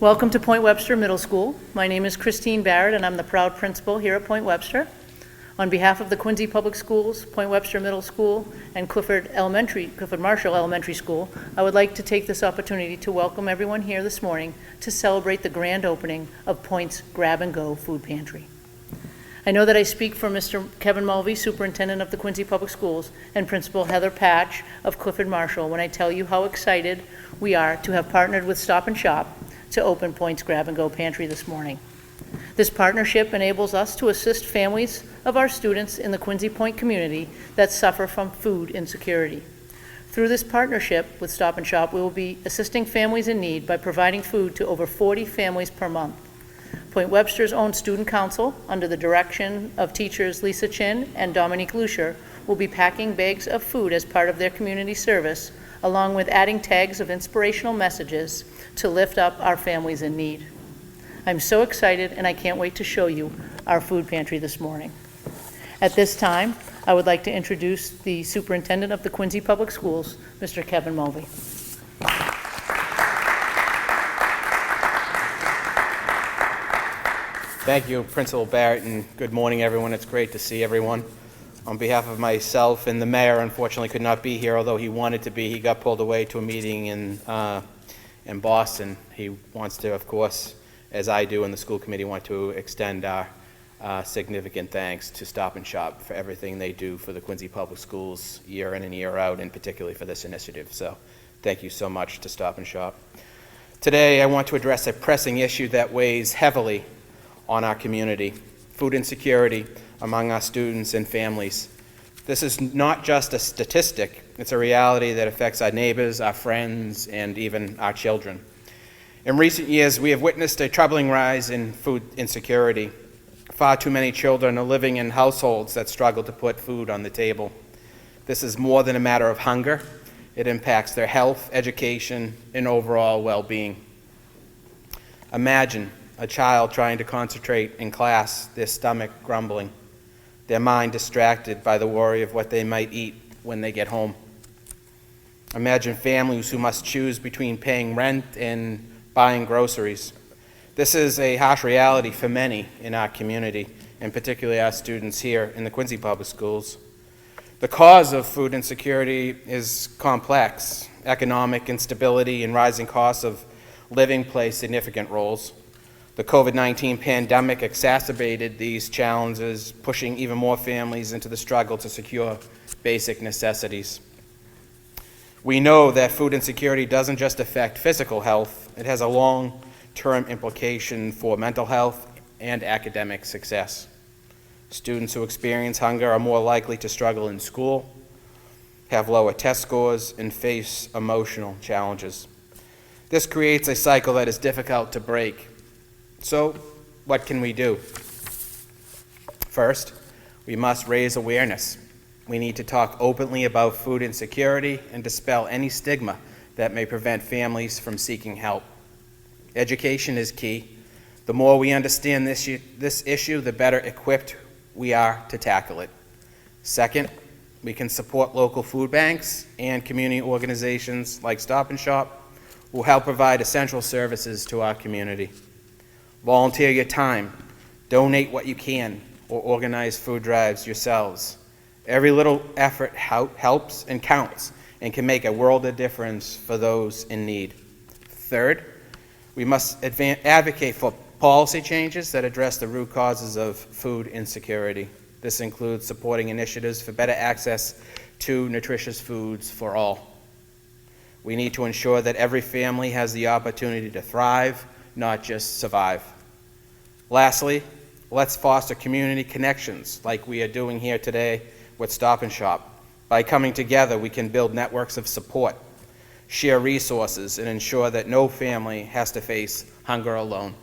Welcome to Point Webster Middle School. My name is Christine Barrett, and I'm the proud principal here at Point Webster. On behalf of the Quincy Public Schools, Point Webster Middle School, and Clifford Marshall Elementary School, I would like to take this opportunity to welcome everyone here this morning to celebrate the grand opening of Point's Grab and Go Food Pantry. I know that I speak for Mr. Kevin Mulvey, Superintendent of the Quincy Public Schools, and Principal Heather Patch of Clifford Marshall when I tell you how excited we are to have partnered with Stop and Shop to open Point's Grab and Go Pantry this morning. This partnership enables us to assist families of our students in the Quincy Point community that suffer from food insecurity. Through this partnership with Stop and Shop, we will be assisting families in need by providing food to over 40 families per month. Point Webster's own student council, under the direction of teachers Lisa Chin and Dominique Lucier, will be packing bags of food as part of their community service, along with adding tags of inspirational messages to lift up our families in need. I'm so excited, and I can't wait to show you our food pantry this morning. At this time, I would like to introduce the Superintendent of the Quincy Public Schools, Mr. Kevin Mulvey. Thank you, Principal Barrett, and good morning, everyone. It's great to see everyone. On behalf of myself and the mayor, unfortunately could not be here, although he wanted to be. He got pulled away to a meeting in Boston. He wants to, of course, as I do, and the school committee want to extend our significant thanks to Stop and Shop for everything they do for the Quincy Public Schools year in and year out, and particularly for this initiative. So thank you so much to Stop and Shop. Today, I want to address a pressing issue that weighs heavily on our community: food insecurity among our students and families. This is not just a statistic, it's a reality that affects our neighbors, our friends, and even our children. In recent years, we have witnessed a troubling rise in food insecurity. Far too many children are living in households that struggle to put food on the table. This is more than a matter of hunger. It impacts their health, education, and overall well-being. Imagine a child trying to concentrate in class, their stomach grumbling, their mind distracted by the worry of what they might eat when they get home. Imagine families who must choose between paying rent and buying groceries. This is a harsh reality for many in our community, and particularly our students here in the Quincy Public Schools. The cause of food insecurity is complex. Economic instability and rising costs of living play significant roles. The COVID-19 pandemic exacerbated these challenges, pushing even more families into the struggle to secure basic necessities. We know that food insecurity doesn't just affect physical health, it has a long-term implication for mental health and academic success. Students who experience hunger are more likely to struggle in school, have lower test scores, and face emotional challenges. This creates a cycle that is difficult to break. So, what can we do? First, we must raise awareness. We need to talk openly about food insecurity and dispel any stigma that may prevent families from seeking help. Education is key. The more we understand this issue, the better equipped we are to tackle it. Second, we can support local food banks and community organizations like Stop and Shop who help provide essential services to our community. Volunteer your time, donate what you can, or organize food drives yourselves. Every little effort helps and counts and can make a world of difference for those in need. Third, we must advocate for policy changes that address the root causes of food insecurity. This includes supporting initiatives for better access to nutritious foods for all. We need to ensure that every family has the opportunity to thrive, not just survive. Lastly, let's foster community connections like we are doing here today with Stop and Shop. By coming together, we can build networks of support, share resources, and ensure that no family has to face hunger alone.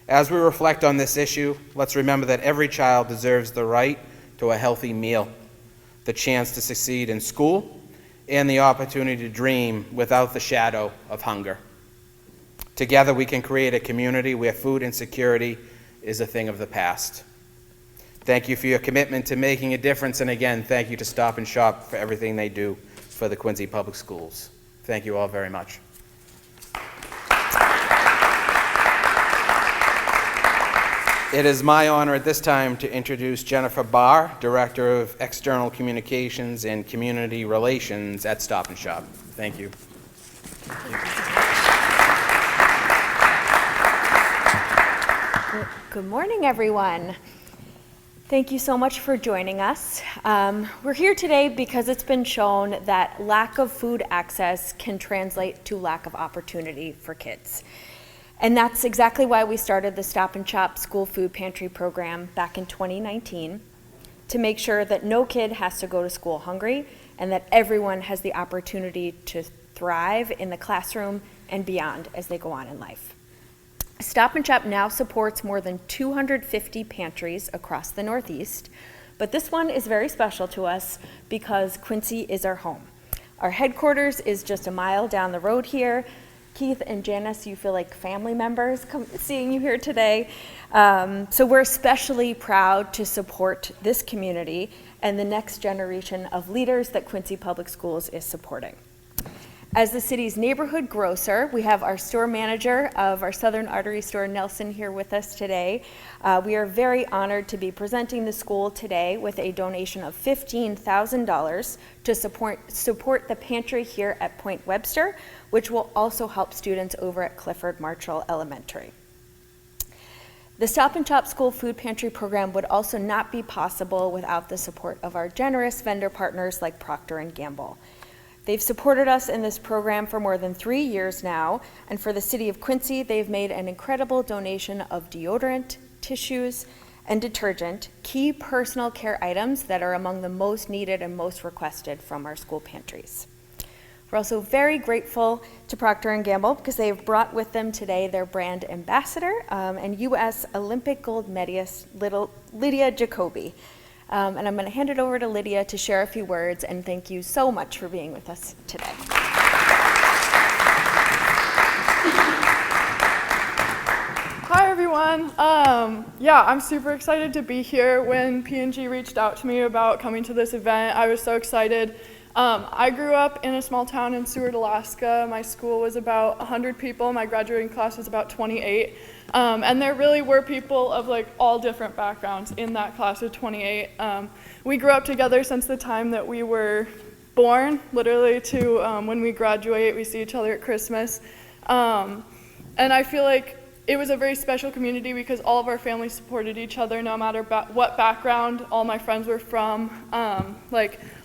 As we reflect on this issue, let's remember that every child deserves the right to a healthy meal, the chance to succeed in school, and the opportunity to dream without the shadow of hunger. Together, we can create a community where food insecurity is a thing of the past. Thank you for your commitment to making a difference, and again, thank you to Stop and Shop for everything they do for the Quincy Public Schools. Thank you all very much. It is my honor at this time to introduce Jennifer Barr, Director of External Communications and Community Relations at Stop and Shop. Thank you. Good morning, everyone. Thank you so much for joining us. We're here today because it's been shown that lack of food access can translate to lack of opportunity for kids. And that's exactly why we started the Stop and Shop School Food Pantry program back in 2019, to make sure that no kid has to go to school hungry and that everyone has the opportunity to thrive in the classroom and beyond as they go on in life. Stop and Shop now supports more than 250 pantries across the Northeast, but this one is very special to us because Quincy is our home. Our headquarters is just a mile down the road here. Keith and Janice, you feel like family members seeing you here today. So we're especially proud to support this community and the next generation of leaders that Quincy Public Schools is supporting. As the city's neighborhood grocer, we have our store manager of our Southern Artery store, Nelson, here with us today. We are very honored to be presenting the school today with a donation of $15,000 to support the pantry here at Point Webster, which will also help students over at Clifford Marshall Elementary. The Stop and Shop School Food Pantry program would also not be possible without the support of our generous vendor partners like Procter & Gamble. They've supported us in this program for more than 3 years now, and for the city of Quincy, they've made an incredible donation of deodorant, tissues, and detergent, key personal care items that are among the most needed and most requested from our school pantries. We're also very grateful to Procter & Gamble because they've brought with them today their brand ambassador and U.S. Olympic gold medalist, Lydia Jacoby. And I'm going to hand it over to Lydia to share a few words, and thank you so much for being with us today. Hi everyone. I'm super excited to be here. When P&G reached out to me about coming to this event, I was so excited. I grew up in a small town in Seward, Alaska. My school was about 100 people. My graduating class was about 28. And there really were people of like all different backgrounds in that class of 28. We grew up together since the time that we were born, literally to when we graduate, we see each other at Christmas. And I feel like it was a very special community because all of our families supported each other no matter what background all my friends were from.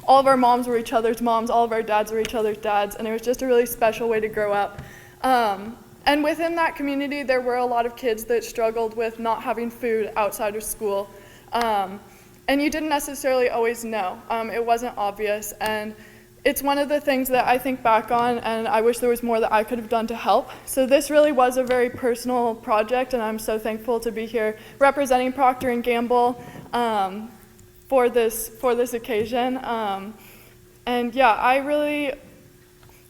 All of our moms were each other's moms, all of our dads were each other's dads, and it was just a really special way to grow up. And within that community, there were a lot of kids that struggled with not having food outside of school. And you didn't necessarily always know. It wasn't obvious. And it's one of the things that I think back on, and I wish there was more that I could have done to help. So this really was a very personal project, and I'm so thankful to be here representing Procter & Gamble for this occasion.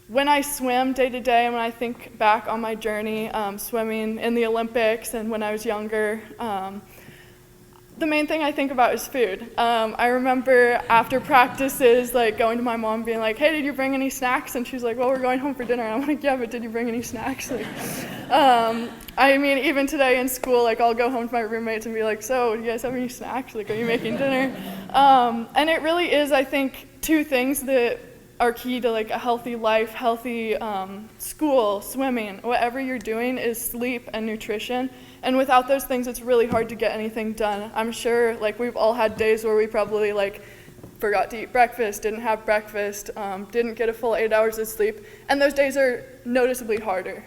When I swim day to day, and when I think back on my journey swimming in the Olympics and when I was younger, the main thing I think about is food. I remember after practices, like going to my mom and being like, hey, did you bring any snacks? And she's like, well, we're going home for dinner. And I'm like, yeah, but did you bring any snacks? Even today in school, like I'll go home to my roommates and be like, so do you guys have any snacks? Like, are you making dinner? And it really is, I think, two things that are key to like a healthy life, healthy school, swimming, whatever you're doing is sleep and nutrition. And without those things, it's really hard to get anything done. I'm sure like we've all had days where we probably like forgot to eat breakfast, didn't have breakfast, didn't get a full 8 hours of sleep, and those days are noticeably harder.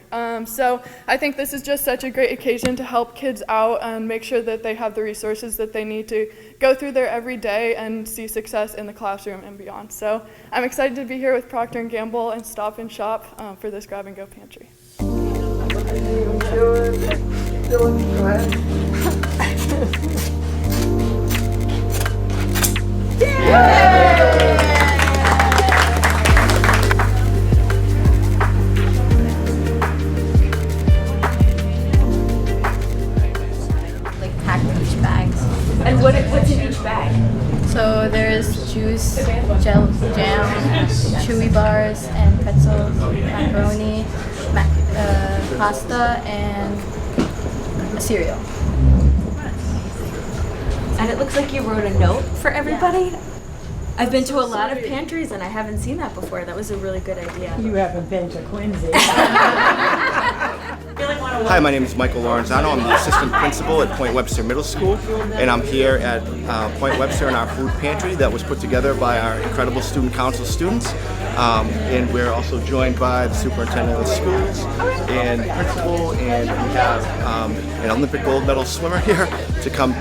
So I think this is just such a great occasion to help kids out and make sure that they have the resources that they need to go through their every day and see success in the classroom and beyond. So I'm excited to be here with Procter & Gamble and Stop and Shop for this Grab and Go Pantry. Like packed each bags. And what's in each bag? So there's juice, jam, chewy bars, and pretzels, macaroni, pasta, and a cereal. And it looks like you wrote a note for everybody. I've been to a lot of pantries and I haven't seen that before. That was a really good idea. You haven't been to Quincy. Hi, my name is Michael Lorenzano. I'm the assistant principal at Point Webster Middle School, and I'm here at Point Webster in our food pantry that was put together by our incredible student council students. And we're also joined by the superintendent of the schools and principal, and we have an Olympic gold medal swimmer here to come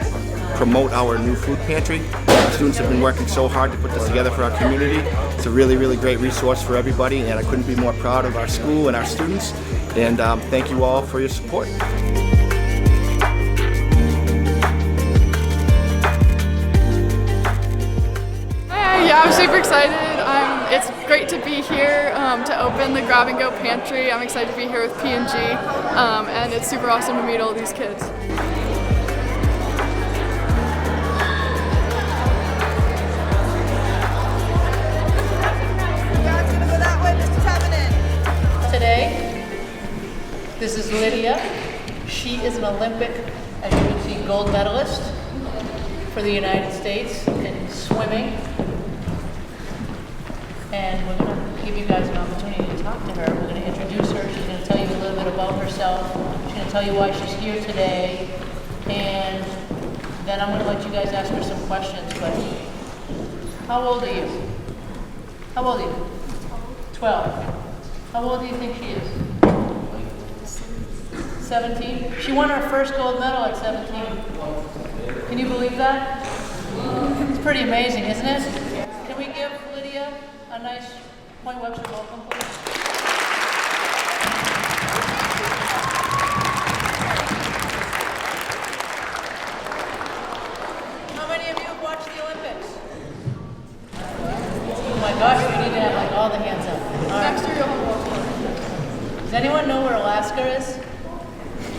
promote our new food pantry. The students have been working so hard to put this together for our community. It's a really, really great resource for everybody, and I couldn't be more proud of our school and our students. And thank you all for your support. Yeah, I'm super excited. It's great to be here to open the Grab and Go Pantry. I'm excited to be here with P&G, and it's super awesome to meet all these kids. Today, this is Lydia. She is an Olympic, as you can see, gold medalist for the United States in swimming. And we're going to give you guys an opportunity to talk to her. We're going to introduce her. She's going to tell you a little bit about herself. She's going to tell you why she's here today. And then I'm going to let you guys ask her some questions. But how old are you? How old are you? 12. How old do you think she is? 17? She won her first gold medal at 17. Can you believe that? It's pretty amazing, isn't it? Can we give Lydia a nice Point Webster welcome, please? How many of you have watched the Olympics? Oh my gosh, we need to have like all the hands up. All right. Next year you'll have a Does anyone know where Alaska is?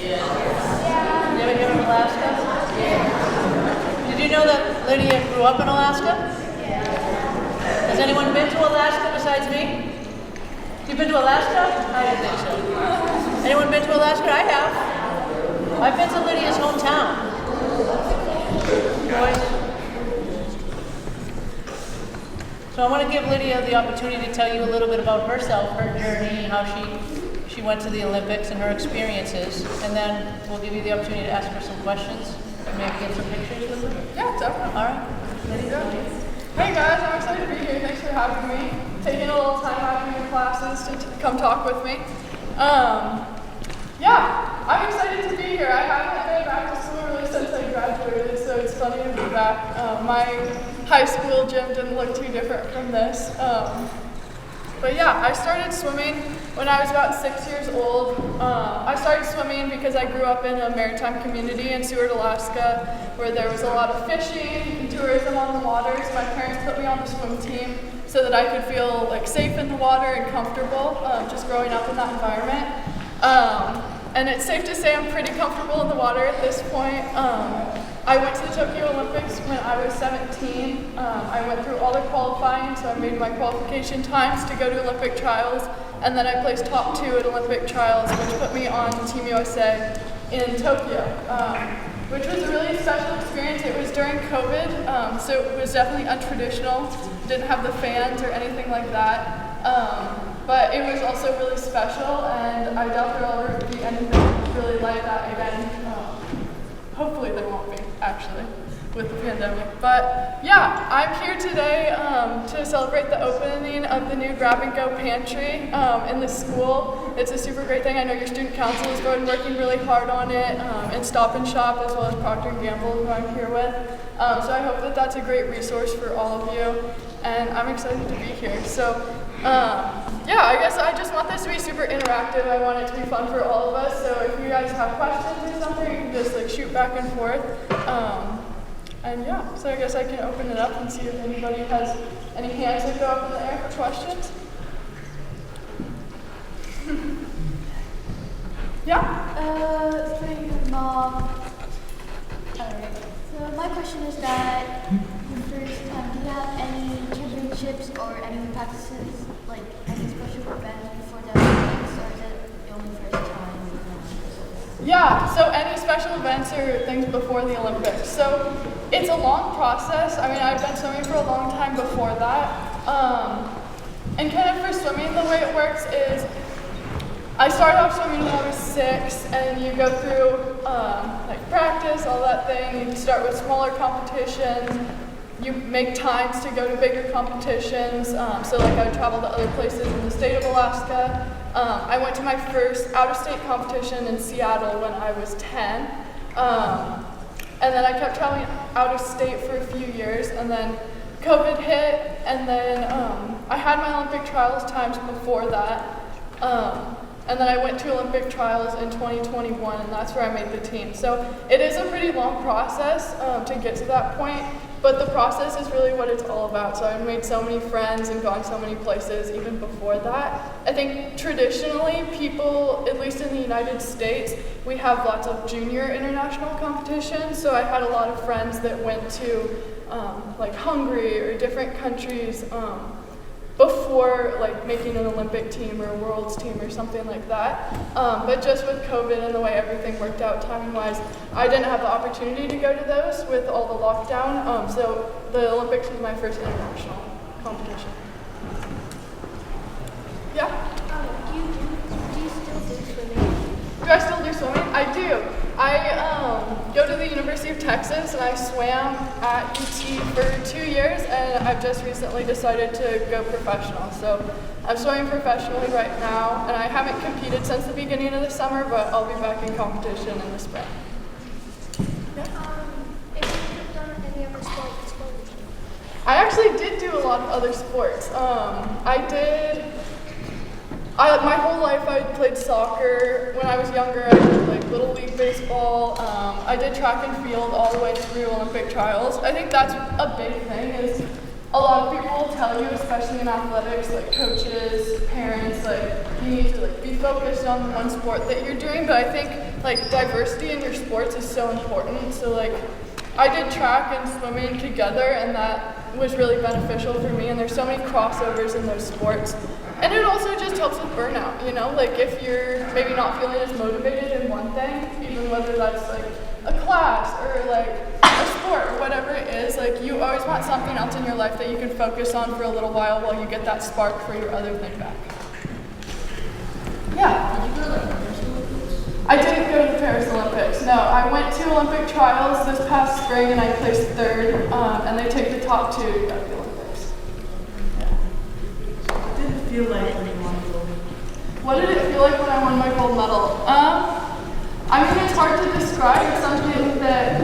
Yeah. You ever hear of Alaska? Yeah. Did you know that Lydia grew up in Alaska? Yeah. Has anyone been to Alaska besides me? You've been to Alaska? I didn't think so. Anyone been to Alaska? I have. I've been to Lydia's hometown. Boys. So I want to give Lydia the opportunity to tell you a little bit about herself, her journey, how she went to the Olympics and her experiences, and then we'll give you the opportunity to ask her some questions and maybe get some pictures with her. Yeah, definitely. All right. Lydia. Hey guys, I'm excited to be here. Thanks for having me. Taking a little time out of your classes to come talk with me. Yeah, I'm excited to be here. I haven't been back to school really since I graduated, so it's funny to be back. My high school gym didn't look too different from this. But yeah, I started swimming when I was about 6 years old. I started swimming because I grew up in a maritime community in Seward, Alaska, where there was a lot of fishing and tourism on the water. So my parents put me on the swim team so that I could feel like safe in the water and comfortable just growing up in that environment. And it's safe to say I'm pretty comfortable in the water at this point. I went to the Tokyo Olympics when I was 17. I went through all the qualifying, so I made my qualification times to go to Olympic trials, and then I placed top 2 at Olympic trials, which put me on Team USA in Tokyo, which was a really special experience. It was during COVID, so it was definitely untraditional. Didn't have the fans or anything like that. But it was also really special, and I doubt there will ever be anything really like that again. Hopefully there won't be, actually, with the pandemic. But yeah, I'm here today to celebrate the opening of the new Grab and Go Pantry in the school. It's a super great thing. I know your student council has been working really hard on it, and Stop and Shop, as well as Procter & Gamble, who I'm here with. So I hope that that's a great resource for all of you, and I'm excited to be here. So yeah, I guess I just want this to be super interactive. I want it to be fun for all of us. So if you guys have questions or something, you can just like shoot back and forth. And yeah, so I guess I can open it up and see if anybody has any hands that go up in the air for questions. Yeah? For your mom. Alright. So my question is that first, do you have any championships or any practices, like any special events before the Olympics, or is it the only first time? Yeah, so any special events or things before the Olympics. So it's a long process. I mean, I've been swimming for a long time before that. And kind of for swimming, the way it works is I started off swimming when I was 6, and you go through like practice, all that thing. You start with smaller competitions. You make times to go to bigger competitions. So like I traveled to other places in the state of Alaska. I went to my first out-of-state competition in Seattle when I was 10. And then I kept traveling out of state for a few years, and then COVID hit, and then I had my Olympic trials times before that. And then I went to Olympic trials in 2021, and that's where I made the team. So it is a pretty long process to get to that point, but the process is really what it's all about. So I've made so many friends and gone so many places even before that. I think traditionally people, at least in the United States, we have lots of junior international competitions. So I had a lot of friends that went to like Hungary or different countries before like making an Olympic team or a Worlds team or something like that. But just with COVID and the way everything worked out timing-wise, I didn't have the opportunity to go to those with all the lockdown. So the Olympics was my first international competition. Yeah? Do you still do swimming? Do I still do swimming? I do. I go to the University of Texas and I swam at UT for 2 years, and I've just recently decided to go professional. So I'm swimming professionally right now, and I haven't competed since the beginning of the summer, but I'll be back in competition in the spring. If you could have done any other sports, what would you do? I actually did do a lot of other sports. My whole life I played soccer. When I was younger, I did like Little League baseball. I did track and field all the way through Olympic trials. I think that's a big thing is a lot of people will tell you, especially in athletics, like coaches, parents, like you need to like be focused on the one sport that you're doing. But I think like diversity in your sports is so important. So like I did track and swimming together, and that was really beneficial for me. And there's so many crossovers in those sports. And it also just helps with burnout, you know? Like if you're maybe not feeling as motivated in one thing, even whether that's like a class or like a sport or whatever it is, like you always want something else in your life that you can focus on for a little while you get that spark for your other thing back. Yeah. Did you go to the Paris Olympics? I didn't go to the Paris Olympics, no. I went to Olympic trials this past spring and I placed 3rd, and they take the top 2 to go to the Olympics. Feel like when you won the gold? What did it feel like when I won my gold medal? I mean, it's hard to describe. It's something that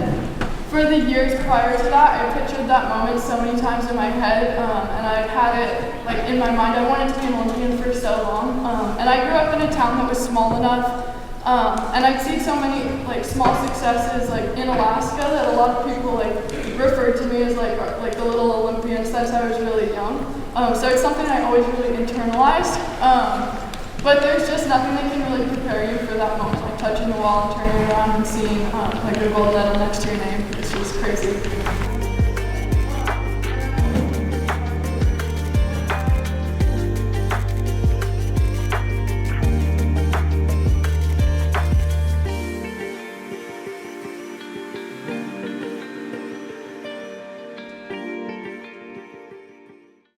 for the years prior to that, I pictured that moment so many times in my head, and I've had it like in my mind. I wanted to be an Olympian for so long, and I grew up in a town that was small enough, and I'd see so many like small successes like in Alaska that a lot of people like referred to me as like the little Olympian since I was really young. So it's something I always really internalized. But there's just nothing that can really prepare you for that moment, like touching the wall and turning around and seeing like a gold medal next to your name. It's just crazy.